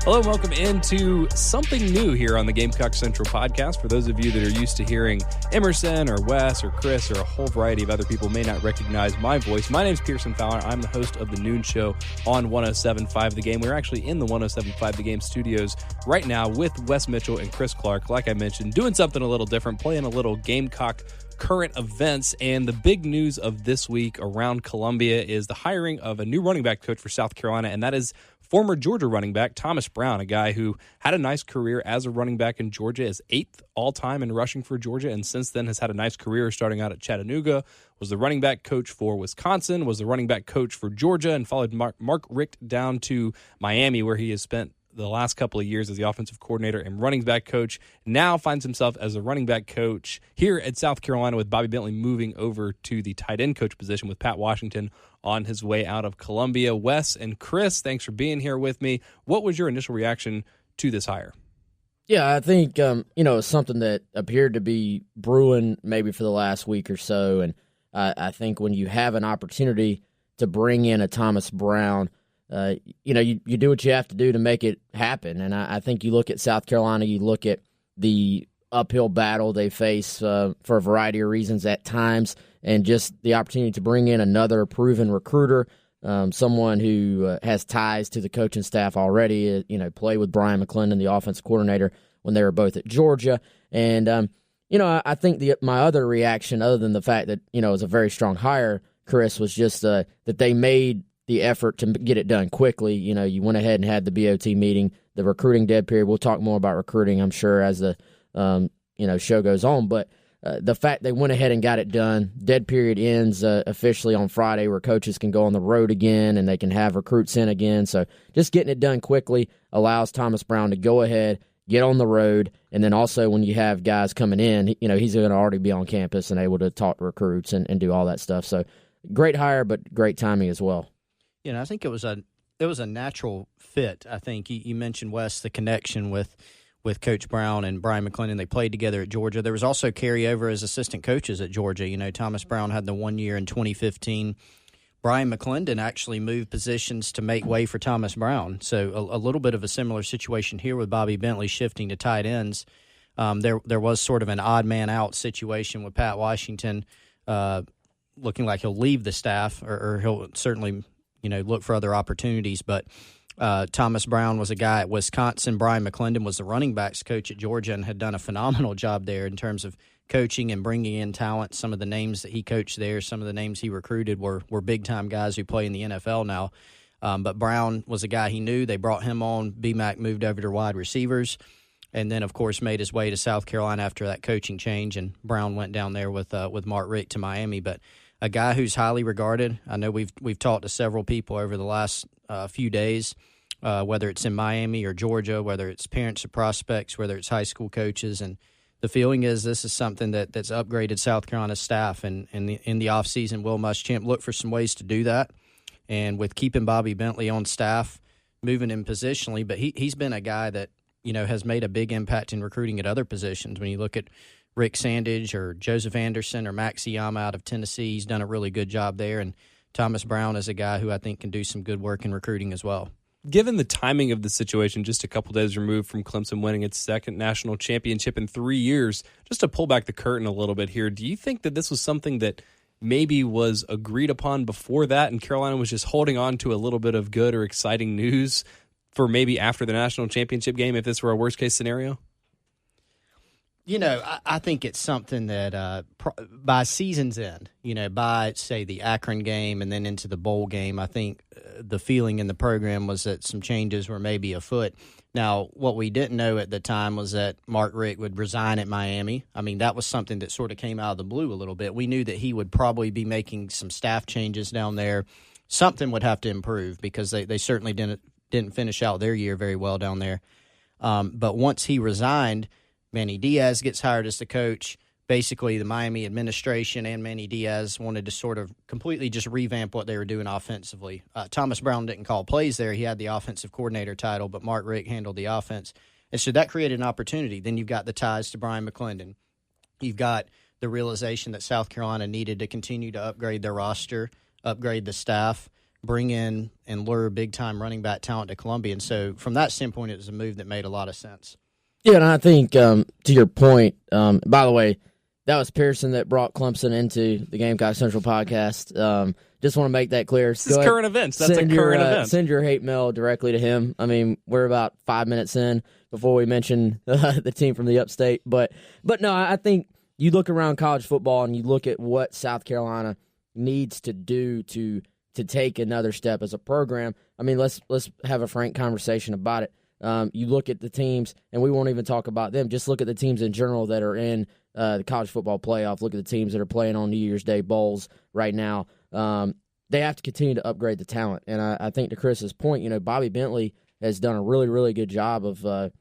Hello and welcome into something new here on the Gamecock Central podcast. For those of you that are used to hearing Emerson or Wes or Chris or a whole variety of other people may not recognize my voice, my name's Pearson Fowler. I'm the host of the noon show on 107.5 The Game. We're actually in the 107.5 The Game studios right now with Wes Mitchell and Chris Clark, like I mentioned, doing something a little different, playing a little Gamecock current events. And the big news of this week around Columbia is the hiring of a new running back coach for South Carolina, and that is former Georgia running back Thomas Brown, a guy who had a nice career as a running back in Georgia, is 8th all-time in rushing for Georgia, and since then has had a nice career starting out at Chattanooga, was the running back coach for Wisconsin, was the running back coach for Georgia, and followed Mark Richt down to Miami, where he has spent the last couple of years as the offensive coordinator and running back coach. Now finds himself as a running back coach here at South Carolina, with Bobby Bentley moving over to the tight end coach position with Pat Washington on his way out of Columbia. Wes and Chris, thanks for being here with me. What was your initial reaction to this hire? Yeah, I think, it's something that appeared to be brewing maybe for the last week or so. And I think when you have an opportunity to bring in a Thomas Brown, you do what you have to do to make it happen. And I think you look at South Carolina, you look at the uphill battle they face for a variety of reasons at times, and just the opportunity to bring in another proven recruiter, someone who has ties to the coaching staff already, played with Brian McClendon, the offensive coordinator, when they were both at Georgia. And, I think my other reaction, other than the fact that, it was a very strong hire, Chris, was just that they made the effort to get it done quickly. You went ahead and had the BOT meeting, the recruiting dead period. We'll talk more about recruiting, I'm sure, as the show goes on. But the fact they went ahead and got it done, dead period ends officially on Friday, where coaches can go on the road again and they can have recruits in again. So just getting it done quickly allows Thomas Brown to go ahead, get on the road, and then also when you have guys coming in, he's going to already be on campus and able to talk to recruits and do all that stuff. So great hire, but great timing as well. I think it was a natural fit. I think you mentioned, Wes, the connection with Coach Brown and Brian McClendon. They played together at Georgia. There was also carryover as assistant coaches at Georgia. Thomas Brown had the 1 year in 2015. Brian McClendon actually moved positions to make way for Thomas Brown. So a little bit of a similar situation here with Bobby Bentley shifting to tight ends. There was sort of an odd man out situation with Pat Washington looking like he'll leave the staff, or he'll certainly look for other opportunities. But Thomas Brown was a guy at Wisconsin. Brian McClendon was the running backs coach at Georgia and had done a phenomenal job there in terms of coaching and bringing in talent. Some of the names that he coached there, some of the names he recruited were big-time guys who play in the NFL now. But Brown was a guy he knew. They brought him on. BMAC moved over to wide receivers, and then, of course, made his way to South Carolina after that coaching change, and Brown went down there with Mark Richt to Miami. But a guy who's highly regarded. I know we've talked to several people over the last few days, whether it's in Miami or Georgia, whether it's parents or prospects, whether it's high school coaches, and the feeling is this is something that's upgraded South Carolina's staff. And in the offseason, Will Muschamp looked for some ways to do that. And with keeping Bobby Bentley on staff, moving him positionally, but he's been a guy that has made a big impact in recruiting at other positions. When you look at Rick Sandage or Joseph Anderson or Max Iyama out of Tennessee, he's done a really good job there. And Thomas Brown is a guy who I think can do some good work in recruiting as well. Given the timing of the situation, just a couple days removed from Clemson winning its second national championship in 3 years, just to pull back the curtain a little bit here, do you think that this was something that maybe was agreed upon before that and Carolina was just holding on to a little bit of good or exciting news for maybe after the national championship game if this were a worst-case scenario? I think it's something that by season's end, by, say, the Akron game and then into the bowl game, I think the feeling in the program was that some changes were maybe afoot. Now, what we didn't know at the time was that Mark Richt would resign at Miami. I mean, that was something that sort of came out of the blue a little bit. We knew that he would probably be making some staff changes down there. Something would have to improve because they certainly didn't finish out their year very well down there. But once he resigned, Manny Diaz gets hired as the coach. Basically, the Miami administration and Manny Diaz wanted to sort of completely just revamp what they were doing offensively. Thomas Brown didn't call plays there. He had the offensive coordinator title, but Mark Richt handled the offense. And so that created an opportunity. Then you've got the ties to Brian McClendon. You've got the realization that South Carolina needed to continue to upgrade their roster, upgrade the staff, bring in and lure big-time running back talent to Columbia. And so from that standpoint, it was a move that made a lot of sense. Yeah, and I think to your point, by the way, that was Pearson that brought Clemson into the Gamecock Central podcast. Just want to make that clear. This is current events. That's a current event. Send your hate mail directly to him. I mean, we're about 5 minutes in before we mention the team from the upstate. But no, I think you look around college football and you look at what South Carolina needs to do to take another step as a program. I mean, let's have a frank conversation about it. You look at the teams, and we won't even talk about them. Just look at the teams in general that are in the college football playoff. Look at the teams that are playing on New Year's Day bowls right now. They have to continue to upgrade the talent. And I think to Chris's point, Bobby Bentley has done a really, really good job of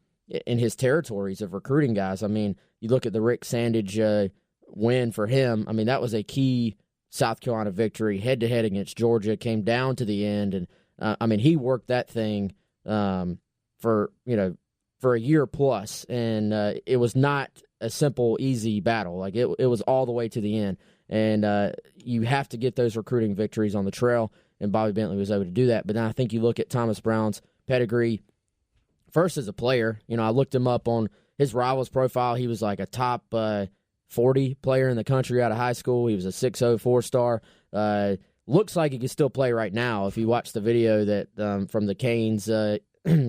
in his territories of recruiting guys. I mean, you look at the Rick Sandage win for him. I mean, that was a key South Carolina victory head-to-head against Georgia, came down to the end. And, I mean, he worked that thing for a year plus, and it was not a simple, easy battle. Like it was all the way to the end, and you have to get those recruiting victories on the trail, and Bobby Bentley was able to do that. But then I think you look at Thomas Brown's pedigree, first as a player. I looked him up on his Rivals profile. He was like a top 40 player in the country out of high school. He was a 6'0", 4-star. Looks like he can still play right now. If you watch the video that from the Canes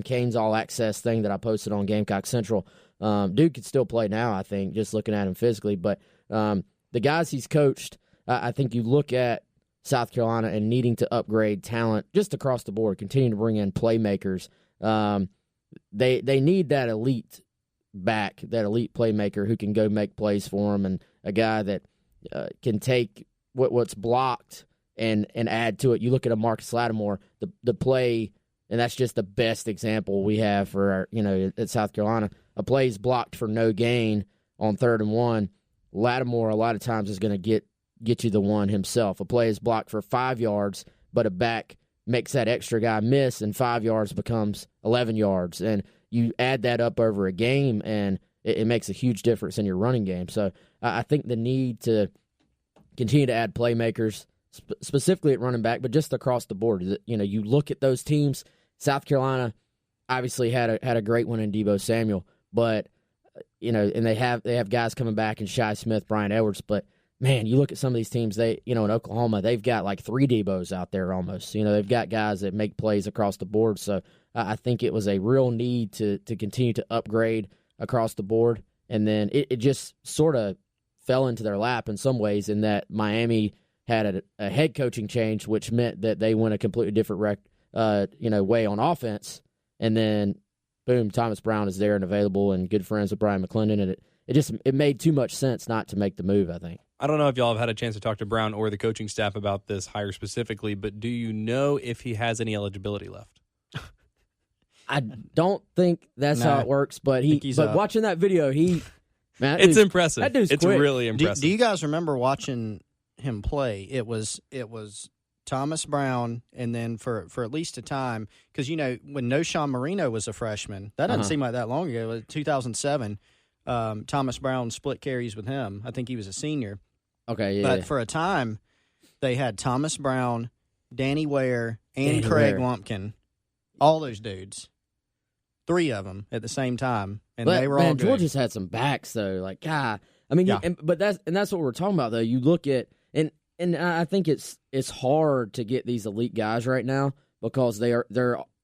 Canes All Access thing that I posted on Gamecock Central, dude could still play now, I think, just looking at him physically. But the guys he's coached, I think you look at South Carolina and needing to upgrade talent just across the board, continue to bring in playmakers. They need that elite back, that elite playmaker who can go make plays for them, and a guy that can take what's blocked and add to it. You look at a Marcus Lattimore, the play, and that's just the best example we have for at South Carolina. A play is blocked for no gain on 3rd and 1. Lattimore a lot of times is going to get you the one himself. A play is blocked for 5 yards, but a back makes that extra guy miss, and 5 yards becomes 11 yards. And you add that up over a game, and it makes a huge difference in your running game. So I think the need to continue to add playmakers, specifically at running back, but just across the board. You look at those teams. South Carolina obviously had a great one in Deebo Samuel, but and they have guys coming back in Shi Smith, Brian Edwards. But man, you look at some of these teams. In Oklahoma, they've got like 3 Deebos out there almost. They've got guys that make plays across the board. So I think it was a real need to continue to upgrade across the board, and then it just sort of fell into their lap in some ways, in that Miami had a head coaching change, which meant that they went a completely different way on offense, and then boom, Thomas Brown is there and available and good friends with Brian McClendon, and it made too much sense not to make the move, I think. I don't know if y'all have had a chance to talk to Brown or the coaching staff about this hire specifically, but do you know if he has any eligibility left? I don't think that's how it works, but watching that video, it's impressive. That dude's it's quick. Really impressive. Do you guys remember watching him play? It was Thomas Brown, and then for at least a time, because when Noshawn Marino was a freshman, that doesn't seem like that long ago. It was 2007. Thomas Brown split carries with him. I think he was a senior. Okay, yeah. But for a time, they had Thomas Brown, Danny Ware, and Craig Lumpkin, all those dudes. 3 of them at the same time, and they were all good. Georgia's had some backs though. Like, God, I mean, but that's what we're talking about though. You look at and I think it's hard to get these elite guys right now, because they're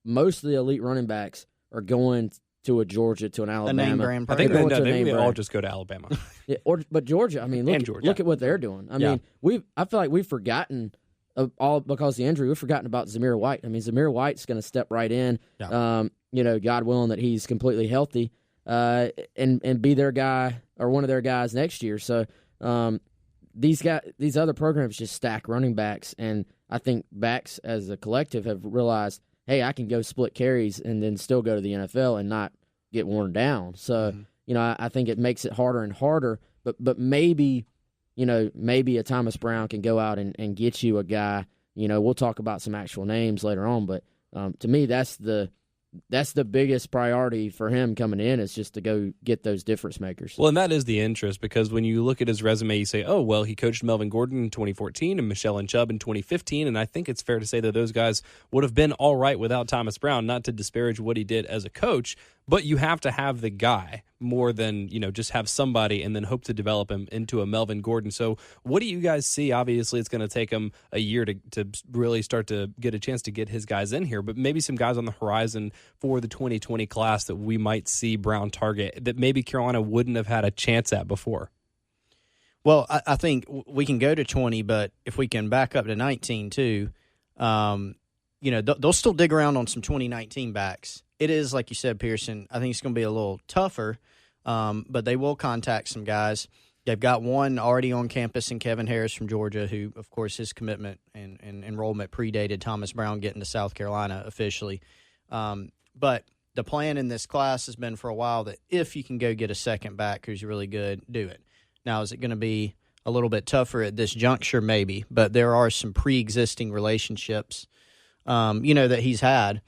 most of the elite running backs are going to a Georgia, to an Alabama. A name brand. I think they all just go to Alabama. Yeah, but Georgia. I mean, look at what they're doing. I mean, I feel like we've forgotten all because of the injury. We've forgotten about Zamir White. I mean, Zamir White's going to step right in. Yeah. God willing that he's completely healthy, and be their guy or one of their guys next year. So these other programs just stack running backs, and I think backs as a collective have realized, hey, I can go split carries and then still go to the NFL and not get worn down. So I think it makes it harder and harder. But maybe a Thomas Brown can go out and get you a guy. We'll talk about some actual names later on, but to me, that's the that's the biggest priority for him coming in, is just to go get those difference makers. Well, and that is the interest, because when you look at his resume, you say, oh, well, he coached Melvin Gordon in 2014 and Michelle and Chubb in 2015, and I think it's fair to say that those guys would have been all right without Thomas Brown, not to disparage what he did as a coach, but you have to have the guy more than, just have somebody and then hope to develop him into a Melvin Gordon. So what do you guys see? Obviously, it's going to take him a year to really start to get a chance to get his guys in here, but maybe some guys on the horizon for the 2020 class that we might see Brown target that maybe Carolina wouldn't have had a chance at before. Well, I think we can go to 20, but if we can back up to 19 too, they'll still dig around on some 2019 backs. It is, like you said, Pearson, I think it's going to be a little tougher, but they will contact some guys. They've got one already on campus in Kevin Harris from Georgia, who, of course, his commitment and enrollment predated Thomas Brown getting to South Carolina officially. But the plan in this class has been for a while that if you can go get a second back who's really good, do it. Now, is it going to be a little bit tougher at this juncture? Maybe, but there are some pre-existing relationships, that he's had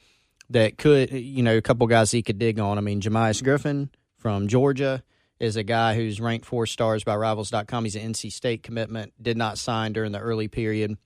that could, a couple guys he could dig on. I mean, Jemias Griffin from Georgia is a guy who's ranked 4 stars by Rivals.com. He's an NC State commitment, did not sign during the early period.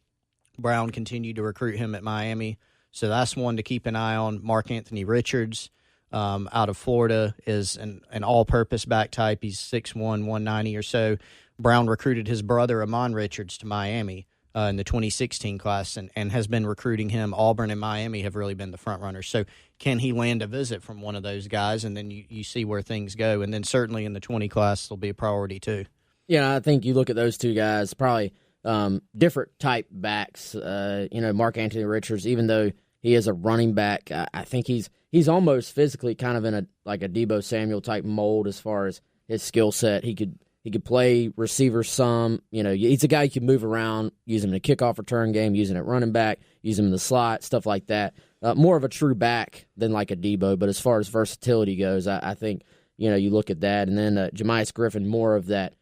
Brown continued to recruit him at Miami. So that's one to keep an eye on. Mark Anthony Richards out of Florida is an all-purpose back type. He's 6'1", 190 or so. Brown recruited his brother, Amon Richards, to Miami in the 2016 class and has been recruiting him. Auburn and Miami have really been the front runners. So can he land a visit from one of those guys, and then you see where things go. And then certainly in the 20 class, will be a priority too. Yeah, I think you look at those two guys, probably different type backs. Mark Anthony Richards, even though he is a running back, I think he's almost physically kind of in a Deebo Samuel type mold as far as his skill set. He could play receiver some. He's a guy you can move around, use him in a kickoff return game, use him at running back, use him in the slot, stuff like that. More of a true back than like a Deebo, but as far as versatility goes, I think, you look at that. And then Jemias Griffin, more of that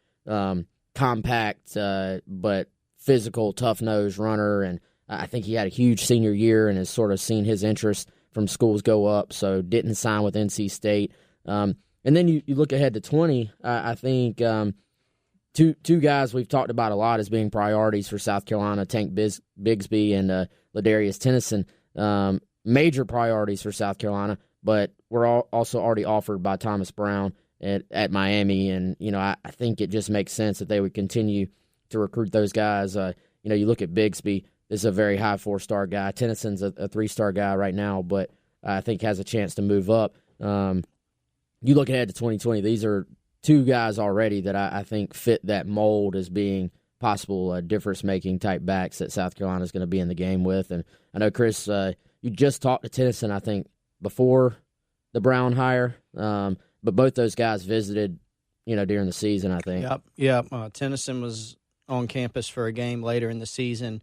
compact but physical, tough-nosed runner, and I think he had a huge senior year and has sort of seen his interest from schools go up, so didn't sign with NC State. And then you look ahead to 20, I think two guys we've talked about a lot as being priorities for South Carolina, Tank Bigsby and Ladarius Tennyson, major priorities for South Carolina, but were also already offered by Thomas Brown at Miami, and I think it just makes sense that they would continue to recruit those guys. You look at Bigsby, this is a very high 4-star guy. Tennyson's a 3-star guy right now, but I think has a chance to move up. You look ahead to 2020, these are two guys already that I think fit that mold as being possible difference-making type backs that South Carolina is going to be in the game with. And I know, Chris, you just talked to Tennyson, I think, before the Brown hire, but both those guys visited, during the season, I think. Yep. Tennyson was on campus for a game later in the season.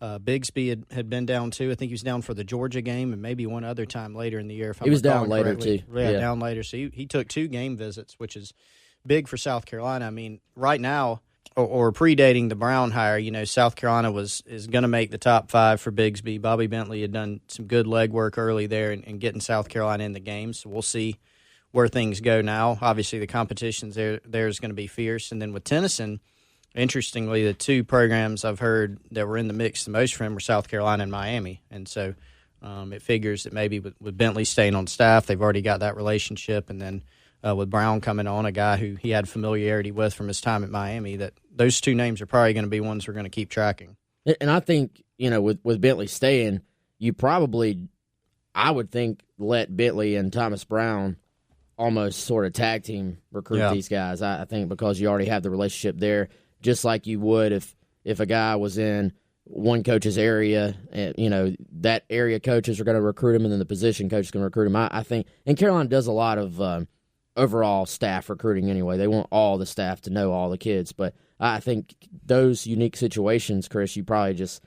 Bigsby had been down too. I think he was down for the Georgia game and maybe one other time later in the year. He was down later too. Yeah, down later. So he took 2 game visits, which is big for South Carolina. I mean, right now, or predating the Brown hire, South Carolina is going to make the top 5 for Bigsby. Bobby Bentley had done some good legwork early there and getting South Carolina in the game. So we'll see where things go now. Obviously, the competition's there is going to be fierce. And then with Tennyson, interestingly, the 2 programs I've heard that were in the mix the most for him were South Carolina and Miami. And so it figures that maybe with Bentley staying on staff, they've already got that relationship. And then with Brown coming on, a guy who he had familiarity with from his time at Miami, that those 2 names are probably going to be ones we're going to keep tracking. And I think, with Bentley staying, you probably, I would think, let Bentley and Thomas Brown almost sort of tag team recruit these guys. I think because you already have the relationship there, just like you would if a guy was in one coach's area, that area coaches are going to recruit him, and then the position coach is going to recruit him. I think, and Carolina does a lot of overall staff recruiting anyway. They want all the staff to know all the kids, but I think those unique situations, Chris, you probably just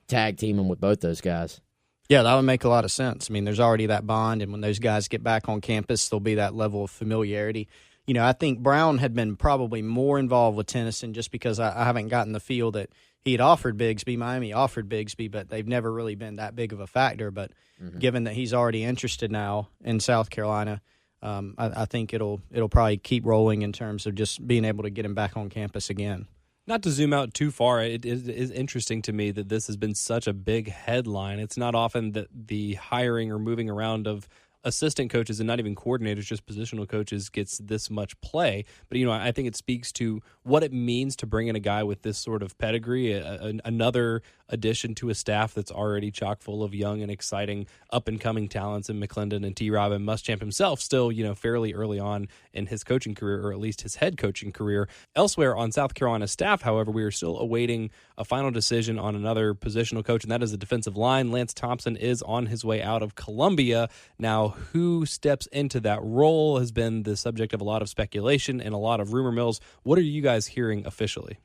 tag team them with both those guys. Yeah, that would make a lot of sense. I mean, there's already that bond, and when those guys get back on campus, there'll be that level of familiarity. I think Brown had been probably more involved with Tennyson just because I haven't gotten the feel that he had offered Bigsby. Miami offered Bigsby, but they've never really been that big of a factor. But given that he's already interested now in South Carolina, I think it'll probably keep rolling in terms of just being able to get him back on campus again. Not to zoom out too far, it is interesting to me that this has been such a big headline. It's not often that the hiring or moving around of assistant coaches and not even coordinators, just positional coaches, gets this much play. But, I think it speaks to what it means to bring in a guy with this sort of pedigree, another addition to a staff that's already chock full of young and exciting up-and-coming talents in McClendon and T-Rob, and Muschamp himself still, fairly early on in his coaching career, or at least his head coaching career. Elsewhere on South Carolina's staff, however, we are still awaiting a final decision on another positional coach, and that is the defensive line. Lance Thompson is on his way out of Columbia. Now, who steps into that role has been the subject of a lot of speculation and a lot of rumor mills. What are you guys hearing officially?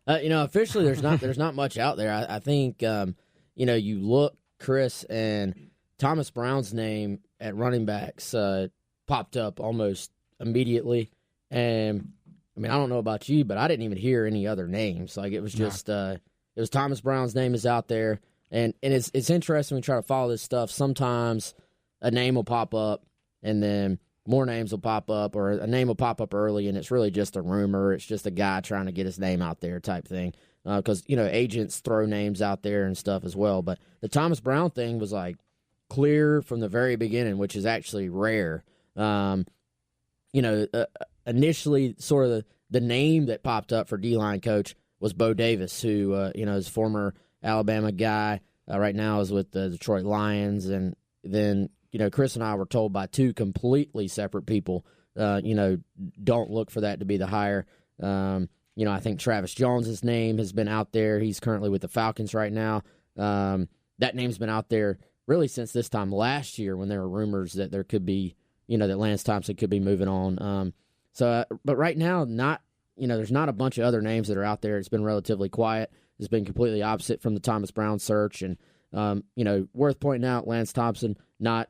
Officially, there's not much out there. I think, you look, Chris, and Thomas Brown's name at running backs popped up almost immediately. And, I don't know about you, but I didn't even hear any other names. Like, it was just, it was Thomas Brown's name is out there. And it's interesting when we try to follow this stuff. Sometimes a name will pop up, and then more names will pop up, or a name will pop up early, and it's really just a rumor. It's just a guy trying to get his name out there type thing. Because, agents throw names out there and stuff as well. But the Thomas Brown thing was, clear from the very beginning, which is actually rare. Initially, sort of the name that popped up for D-line coach was Bo Davis, who, is former Alabama guy. Right now is with the Detroit Lions. And then, Chris and I were told by two completely separate people, don't look for that to be the hire. I think Travis Jones's name has been out there. He's currently with the Falcons right now. That name's been out there really since this time last year, when there were rumors that there could be, that Lance Thompson could be moving on. But right now, there's not a bunch of other names that are out there. It's been relatively quiet. It's been completely opposite from the Thomas Brown search. And, worth pointing out, Lance Thompson, not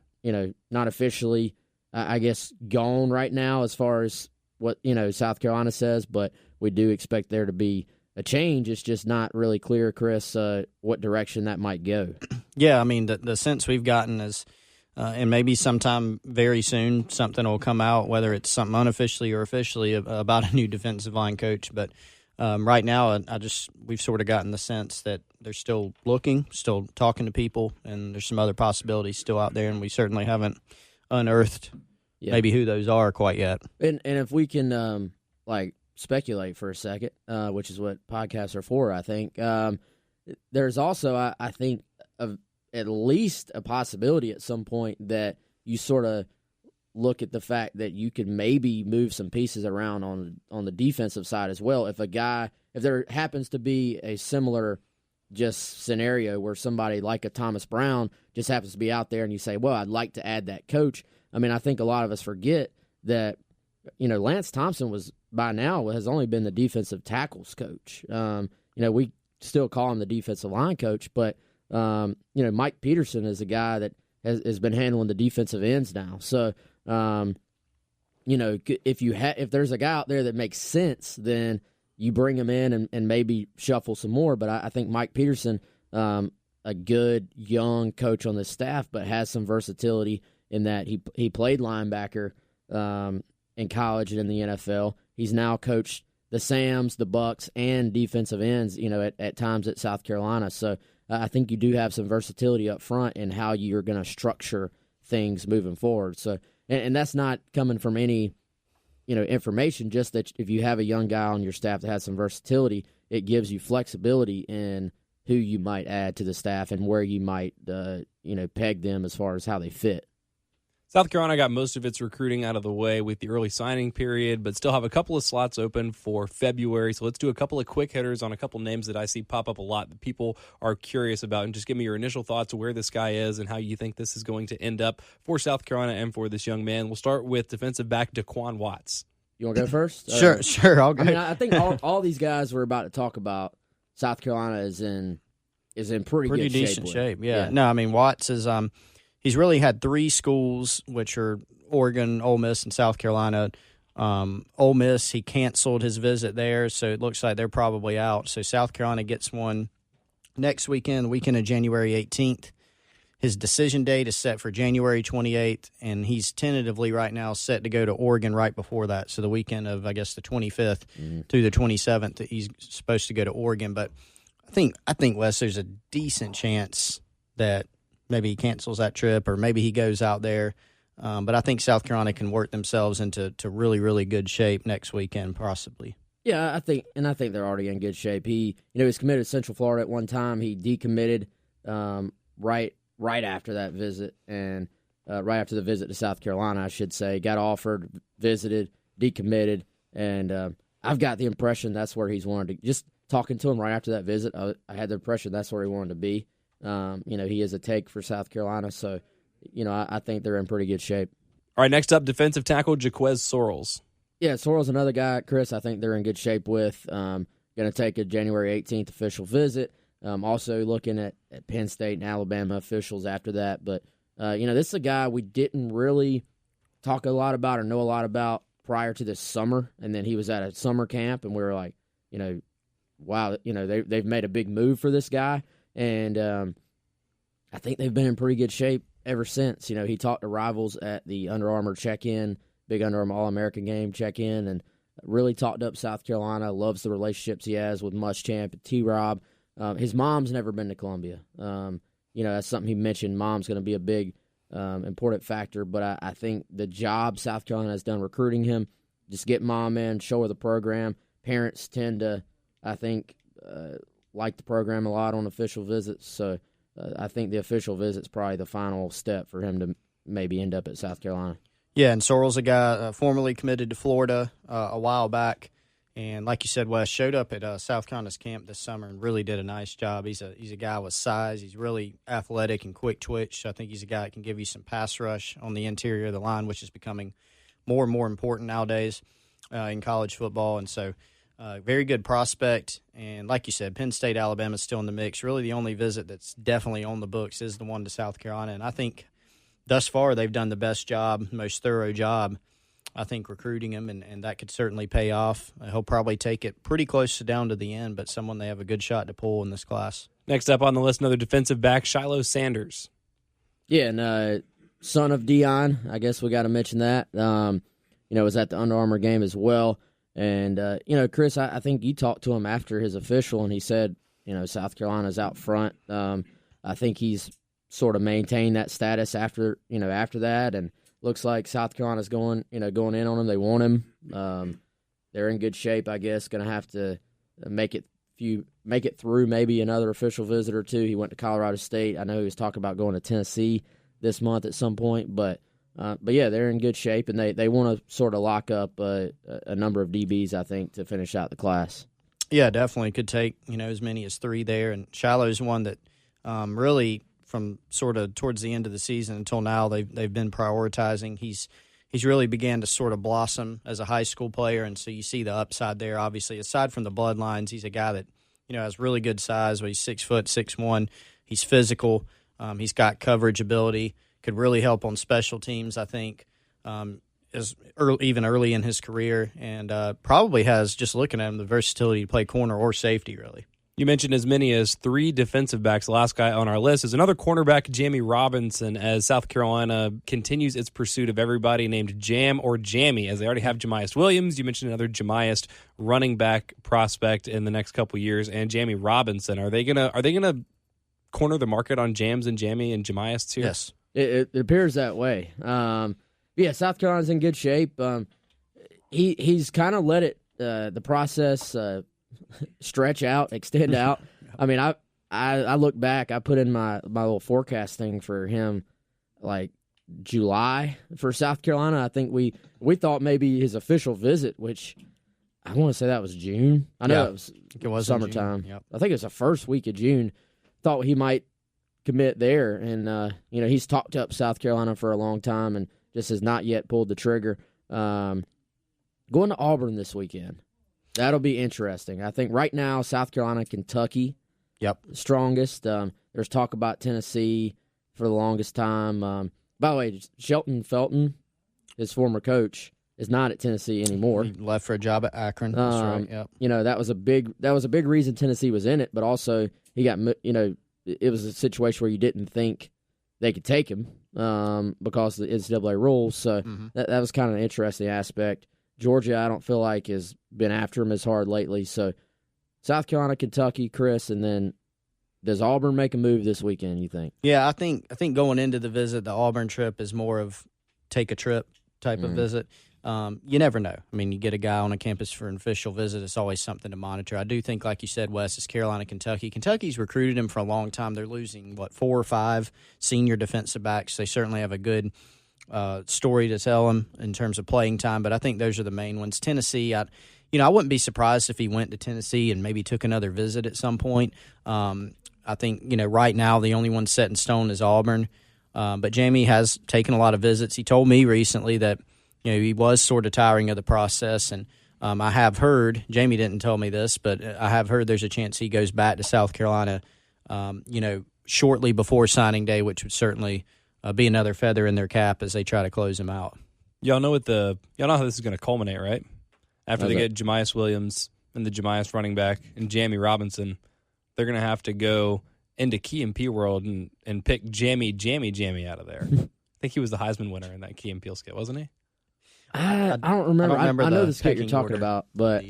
officially, I guess, gone right now as far as what, South Carolina says, but we do expect there to be a change. It's just not really clear, Chris, what direction that might go. Yeah, the sense we've gotten is, and maybe sometime very soon something will come out, whether it's something unofficially or officially, about a new defensive line coach. But right now, we've sort of gotten the sense that they're still looking, still talking to people, and there's some other possibilities still out there, and we certainly haven't unearthed maybe who those are quite yet. And if we can speculate for a second, which is what podcasts are for, I think. There's also, I think, at least a possibility at some point that you sort of look at the fact that you could maybe move some pieces around on the defensive side as well. If there happens to be a similar just scenario where somebody like a Thomas Brown just happens to be out there and you say, well, I'd like to add that coach. I think a lot of us forget that, Lance Thompson has only been the defensive tackles coach. We still call him the defensive line coach, but, Mike Peterson is a guy that has been handling the defensive ends now. So, if there's a guy out there that makes sense, then you bring him in and maybe shuffle some more. But I think Mike Peterson, a good young coach on the staff, but has some versatility in that he played linebacker in college and in the NFL. He's now coached the Sams, the Bucks, and defensive ends, at times at South Carolina. So I think you do have some versatility up front in how you're going to structure things moving forward. So, and that's not coming from any, information, just that if you have a young guy on your staff that has some versatility, it gives you flexibility in who you might add to the staff and where you might, peg them as far as how they fit. South Carolina got most of its recruiting out of the way with the early signing period, but still have a couple of slots open for February. So let's do a couple of quick hitters on a couple names that I see pop up a lot that people are curious about. And just give me your initial thoughts of where this guy is and how you think this is going to end up for South Carolina and for this young man. We'll start with defensive back Daquan Watts. You want to go first? Sure, I'll go. I think all these guys we're about to talk about, South Carolina is in pretty good decent shape. Yeah. Yeah. No, Watts is he's really had three schools, which are Oregon, Ole Miss, and South Carolina, Ole Miss, he canceled his visit there, so it looks like they're probably out. So South Carolina gets one next weekend, the weekend of January 18th. His decision date is set for January 28th, and he's tentatively right now set to go to Oregon right before that. So the weekend of, I guess, the 25th through the 27th, he's supposed to go to Oregon. But I think Wes, there's a decent chance that maybe he cancels that trip or maybe he goes out there. But I think South Carolina can work themselves into really, really good shape next weekend, possibly. Yeah, I think they're already in good shape. He was committed to Central Florida at one time. He decommitted right after that visit, and right after the visit to South Carolina, I should say. Got offered, visited, decommitted, and I've got the impression that's where he's wanted to. Just talking to him right after that visit, I had the impression that's where he wanted to be. He is a take for South Carolina, so I think they're in pretty good shape. All right, next up, defensive tackle Jaquez Sorrells. Yeah, Sorrell's another guy, Chris, I think they're in good shape with. Going to take a January 18th official visit. Also looking at Penn State and Alabama officials after that. But, this is a guy we didn't really talk a lot about or know a lot about prior to this summer. And then he was at a summer camp, and we were like, wow, they've made a big move for this guy. And I think they've been in pretty good shape ever since. He talked to rivals at the Under Armour check-in, big Under Armour All-American game check-in, and really talked up South Carolina, loves the relationships he has with Muschamp and T-Rob. His mom's never been to Columbia. That's something he mentioned. Mom's going to be a big, important factor, but I think the job South Carolina has done recruiting him, just get mom in, show her the program. Parents tend to, I think, like the program a lot on official visits, so I think the official visit's probably the final step for him to maybe end up at South Carolina. Yeah, and Sorrell's a guy formerly committed to Florida a while back. And like you said, Wes, showed up at South Carolina's camp this summer and really did a nice job. He's a guy with size. He's really athletic and quick twitch. So I think he's a guy that can give you some pass rush on the interior of the line, which is becoming more and more important nowadays in college football. And so very good prospect. And like you said, Penn State, Alabama is still in the mix. Really the only visit that's definitely on the books is the one to South Carolina. And I think thus far they've done the best job, most thorough job, I think, recruiting him, and that could certainly pay off. He'll probably take it pretty close to down to the end, but someone they have a good shot to pull in this class. Next up on the list, another defensive back, Shiloh Sanders. Yeah, and son of Dion, I guess we got to mention that. Was at the Under Armour game as well. And, Chris, I think you talked to him after his official, and he said, South Carolina's out front. I think he's sort of maintained that status after that, and looks like South Carolina's going in on him. They want him. They're in good shape, I guess. Going to have to make it through maybe another official visit or two. He went to Colorado State. I know he was talking about going to Tennessee this month at some point, but yeah, they're in good shape, and they want to sort of lock up a number of DBs, I think, to finish out the class. Yeah, definitely could take as many as 3 there, and Shiloh's one that really, from sort of towards the end of the season until now, they've been prioritizing. He's really began to sort of blossom as a high school player, and so you see the upside there. Obviously, aside from the bloodlines, he's a guy that has really good size. But he's 6'6", he's physical. He's got coverage ability. Could really help on special teams, I think, even early in his career, and probably has, just looking at him, the versatility to play corner or safety, really. You mentioned as many as 3 defensive backs. The last guy on our list is another cornerback, Jamie Robinson, as South Carolina continues its pursuit of everybody named Jam or Jammy, as they already have Jamias Williams. You mentioned another Jamias running back prospect in the next couple years, and Jamie Robinson. Are they gonna corner the market on Jams and Jammy and Jamias here? Yes, it appears that way. Yeah, South Carolina's in good shape. He's kind of let it the process stretch out, extend out. I mean, I look back. I put in my little forecast thing for him, like July for South Carolina. I think we thought maybe his official visit, which I want to say that was June. I know it was summertime. Yep. I think it was the first week of June. Thought he might commit there, and he's talked up South Carolina for a long time, and just has not yet pulled the trigger. Going to Auburn this weekend. That'll be interesting. I think right now, South Carolina, Kentucky, strongest. There's talk about Tennessee for the longest time. By the way, Shelton Felton, his former coach, is not at Tennessee anymore. He left for a job at Akron. That's right. Yep. You know, that was a big reason Tennessee was in it, but also he got, you know, it was a situation where you didn't think they could take him because of the NCAA rules. So that was kind of an interesting aspect. Georgia, I don't feel like has been after him as hard lately. So South Carolina, Kentucky, Chris, and then does Auburn make a move this weekend, you think? Yeah, I think going into the visit, the Auburn trip is more of take a trip type of visit. You never know. I mean, you get a guy on a campus for an official visit, it's always something to monitor. I do think, like you said, Wes, it's Carolina, Kentucky. Kentucky's recruited him for a long time. They're losing, 4 or 5 senior defensive backs. They certainly have a good story to tell him in terms of playing time, but I think those are the main ones. Tennessee, I wouldn't be surprised if he went to Tennessee and maybe took another visit at some point. I think, right now the only one set in stone is Auburn. But Jamie has taken a lot of visits. He told me recently that he was sort of tiring of the process, and I have heard, Jamie didn't tell me this, but I have heard there's a chance he goes back to South Carolina, shortly before signing day, which would certainly be another feather in their cap as they try to close him out. Y'all know how this is going to culminate, right? After they get Jamias Williams and the Jamias running back and Jamie Robinson, they're going to have to go into Key and P world and pick Jamie out of there. I think he was the Heisman winner in that Key and Peele skit, wasn't he? I don't remember. I know the skit you're talking about, but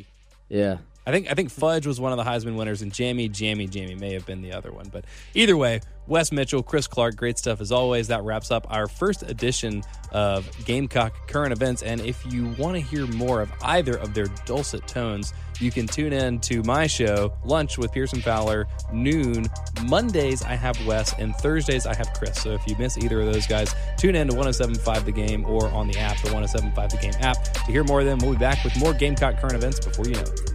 yeah. I think Fudge was one of the Heisman winners, and Jamie may have been the other one. But either way, Wes Mitchell, Chris Clark, great stuff as always. That wraps up our first edition of Gamecock Current Events. And if you want to hear more of either of their dulcet tones, you can tune in to my show, Lunch with Pearson Fowler, noon. Mondays, I have Wes, and Thursdays, I have Chris. So if you miss either of those guys, tune in to 107.5 The Game or on the app, the 107.5 The Game app. To hear more of them, we'll be back with more Gamecock Current Events before you know it.